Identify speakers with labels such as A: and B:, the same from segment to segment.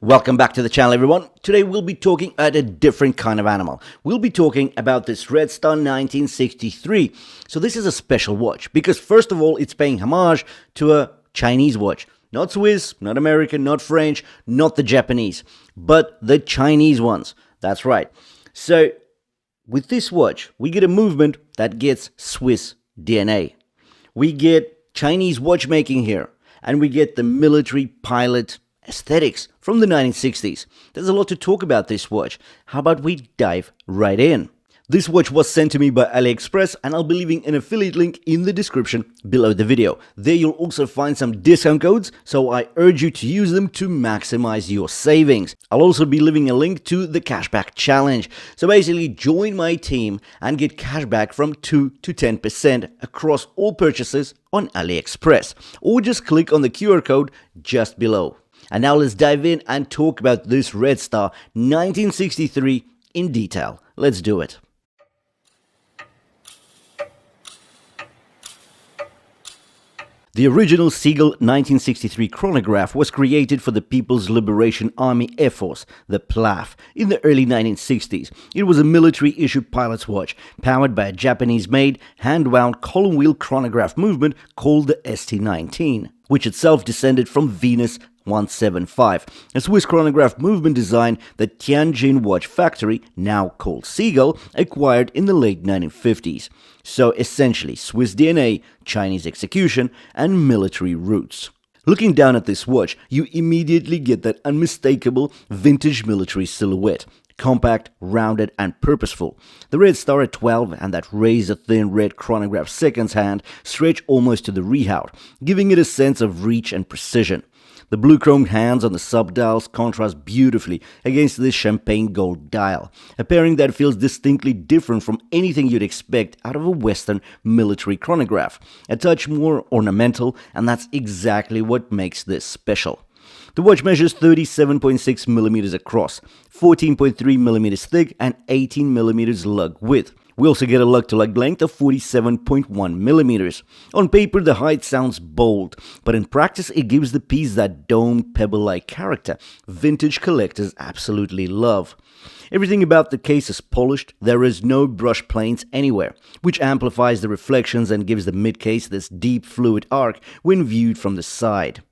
A: Welcome back to the channel, everyone. Today we'll be talking about a different kind of animal. We'll be talking about this Redstar 1963. So this is a special watch because first of all, it's paying homage to a Chinese watch. Not Swiss, not American, not French, not the Japanese, but the Chinese ones. That's right. So with this watch, we get a movement that gets Swiss DNA. We get Chinese watchmaking here, and we get the military pilot aesthetics from the 1960s. There's a lot to talk about this watch. How about we dive right in? This watch was sent to me by AliExpress, and I'll be leaving an affiliate link in the description below the video. There you'll also find some discount codes, so I urge you to use them to maximize your savings. I'll also be leaving a link to the cashback challenge. So basically, join my team and get cashback from 2 to 10% across all purchases on AliExpress, or just click on the QR code just below. And now let's dive in and talk about this Redstar 1963 in detail. Let's do it. The original Seagull 1963 chronograph was created for the People's Liberation Army Air Force, the PLAF, in the early 1960s. It was a military-issued pilot's watch, powered by a Japanese-made, hand-wound column wheel chronograph movement called the ST-19, which itself descended from Venus 175, a Swiss chronograph movement design that Tianjin Watch Factory, now called Seagull, acquired in the late 1950s. So essentially, Swiss DNA, Chinese execution, and military roots. Looking down at this watch, you immediately get that unmistakable vintage military silhouette. Compact, rounded, and purposeful. The Redstar at 12 and that razor-thin red chronograph seconds hand stretch almost to the rehaut, giving it a sense of reach and precision. The blue-chromed hands on the sub-dials contrast beautifully against this champagne gold dial, a pairing that feels distinctly different from anything you'd expect out of a Western military chronograph. A touch more ornamental, and that's exactly what makes this special. The watch measures 37.6 millimeters across, 14.3 millimeters thick, and 18 millimeters lug width. We also get a lug-to-lug length of 47.1 millimeters. On paper, the height sounds bold, but in practice, it gives the piece that domed, pebble-like character vintage collectors absolutely love. Everything about the case is polished, there is no brush planes anywhere, which amplifies the reflections and gives the mid-case this deep fluid arc when viewed from the side.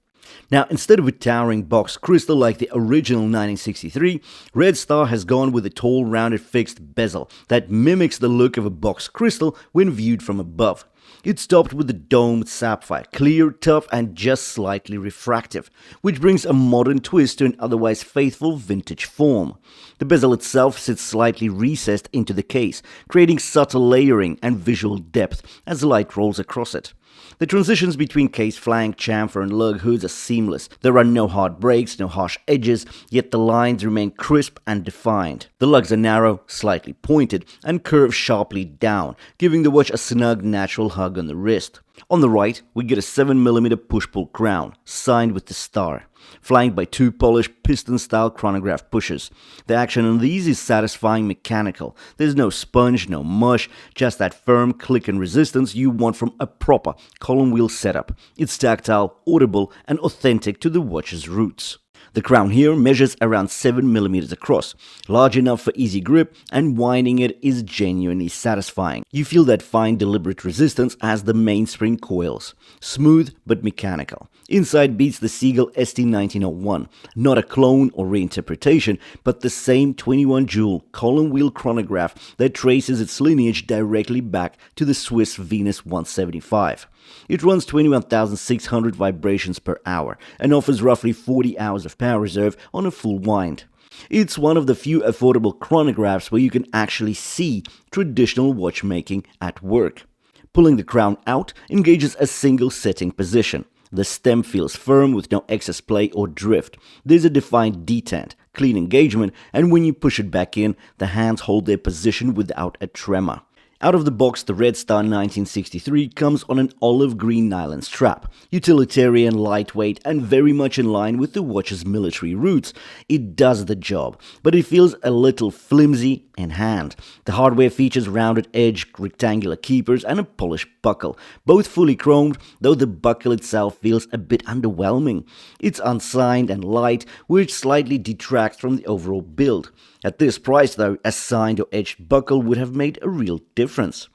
A: Now, instead of a towering box crystal like the original 1963, Redstar has gone with a tall, rounded fixed bezel that mimics the look of a box crystal when viewed from above. It's topped with a domed sapphire, clear, tough, and just slightly refractive, which brings a modern twist to an otherwise faithful vintage form. The bezel itself sits slightly recessed into the case, creating subtle layering and visual depth as light rolls across it. The transitions between case flank, chamfer, and lug hoods are seamless. There are no hard breaks, no harsh edges, yet the lines remain crisp and defined. The lugs are narrow, slightly pointed, and curve sharply down, giving the watch a snug, natural hug on the wrist. On the right, we get a 7mm push-pull crown, signed with the star, flanked by two polished piston-style chronograph pushers. The action on these is satisfying mechanical. There's no sponge, no mush, just that firm click and resistance you want from a proper column wheel setup. It's tactile, audible, and authentic to the watch's roots. The crown here measures around 7mm across, large enough for easy grip, and winding it is genuinely satisfying. You feel that fine deliberate resistance as the mainspring coils. Smooth but mechanical. Inside beats the Seagull ST1901, not a clone or reinterpretation, but the same 21-jewel column wheel chronograph that traces its lineage directly back to the Swiss Venus 175. It runs 21,600 vibrations per hour and offers roughly 40 hours of power reserve on a full wind. It's one of the few affordable chronographs where you can actually see traditional watchmaking at work. Pulling the crown out engages a single setting position. The stem feels firm with no excess play or drift. There's a defined detent, clean engagement, and when you push it back in, the hands hold their position without a tremor. Out of the box, the Redstar 1963 comes on an olive green nylon strap, utilitarian, lightweight, and very much in line with the watch's military roots. It does the job, but it feels a little flimsy in hand. The hardware features rounded edge, rectangular keepers, and a polished buckle, both fully chromed, though the buckle itself feels a bit underwhelming. It's unsigned and light, which slightly detracts from the overall build. At this price though, a signed or edged buckle would have made a real difference.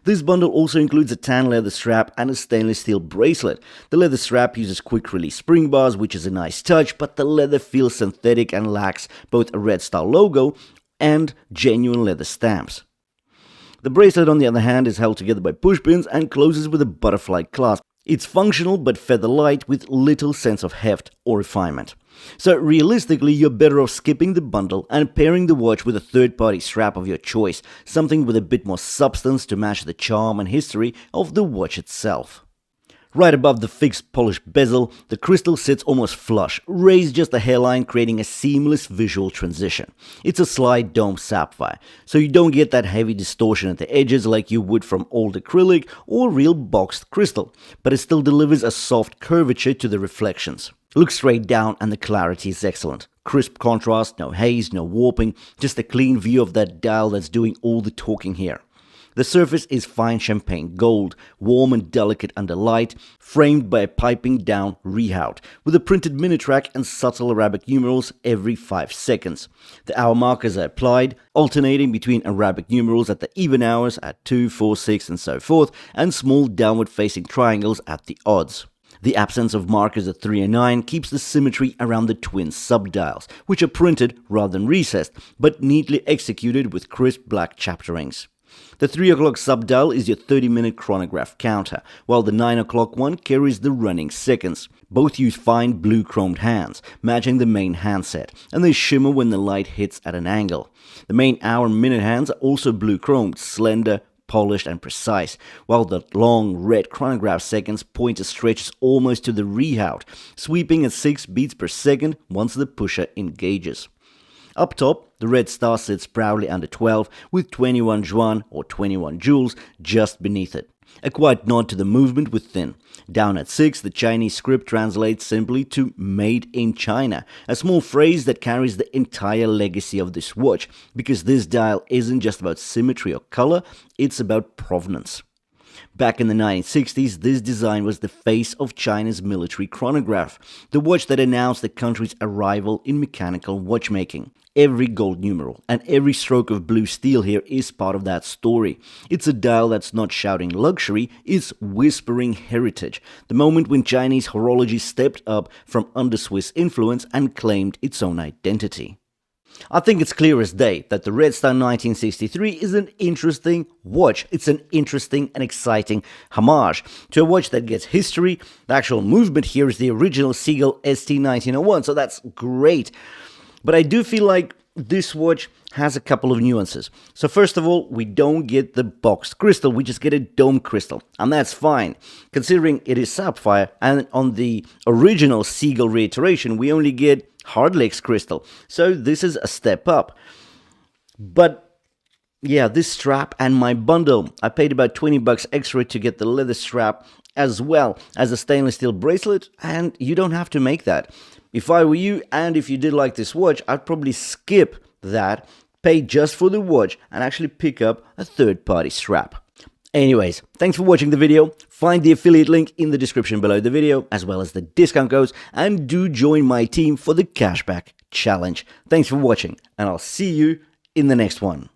A: This bundle also includes a tan leather strap and a stainless steel bracelet. The leather strap uses quick release spring bars, which is a nice touch, but the leather feels synthetic and lacks both a Redstar logo and genuine leather stamps. The bracelet, on the other hand, is held together by push pins and closes with a butterfly clasp. It's functional but feather light with little sense of heft or refinement. So realistically, you're better off skipping the bundle and pairing the watch with a third-party strap of your choice, something with a bit more substance to match the charm and history of the watch itself. Right above the fixed polished bezel, the crystal sits almost flush, raised just a hairline, creating a seamless visual transition. It's a slide dome sapphire, so you don't get that heavy distortion at the edges like you would from old acrylic or real boxed crystal, but it still delivers a soft curvature to the reflections. Look straight down and the clarity is excellent. Crisp contrast, no haze, no warping, just a clean view of that dial that's doing all the talking here. The surface is fine champagne gold, warm and delicate under light, framed by a piping down rehaut, with a printed mini-track and subtle Arabic numerals every 5 seconds. The hour markers are applied, alternating between Arabic numerals at the even hours at 2, 4, 6 and so forth, and small downward-facing triangles at the odds. The absence of markers at 3 and 9 keeps the symmetry around the twin subdials, which are printed rather than recessed, but neatly executed with crisp black chapterings. The 3 o'clock subdial is your 30-minute chronograph counter, while the 9 o'clock one carries the running seconds. Both use fine blue chromed hands, matching the main handset, and they shimmer when the light hits at an angle. The main hour-minute hands are also blue chromed, slender, polished and precise, while the long red chronograph seconds pointer stretches almost to the rehaut, sweeping at 6 beats per second once the pusher engages. Up top, the Redstar sits proudly under 12 with 21 yuan or 21 joules just beneath it. A quiet nod to the movement within. Down at 6, the Chinese script translates simply to Made in China, a small phrase that carries the entire legacy of this watch, because this dial isn't just about symmetry or color, it's about provenance. Back in the 1960s, this design was the face of China's military chronograph, the watch that announced the country's arrival in mechanical watchmaking. Every gold numeral and every stroke of blue steel here is part of that story. It's a dial that's not shouting luxury, it's whispering heritage, the moment when Chinese horology stepped up from under Swiss influence and claimed its own identity. I think it's clear as day that the Redstar 1963 is an interesting watch. It's an interesting and exciting homage to a watch that gets history. The actual movement here is the original Seagull ST1901, so that's great. But I do feel like this watch has a couple of nuances. So first of all, we don't get the boxed crystal, we just get a dome crystal, and that's fine, considering it is sapphire, and on the original Seagull reiteration, we only get hardlex crystal, so this is a step up. But yeah, this strap and my bundle, I paid about 20 bucks extra to get the leather strap as well as a stainless steel bracelet, and you don't have to make that. If I were you, and if you did like this watch, I'd probably skip that, pay just for the watch, and actually pick up a third-party strap. Anyways, thanks for watching the video. Find the affiliate link in the description below the video, as well as the discount codes, and do join my team for the cashback challenge. Thanks for watching, and I'll see you in the next one.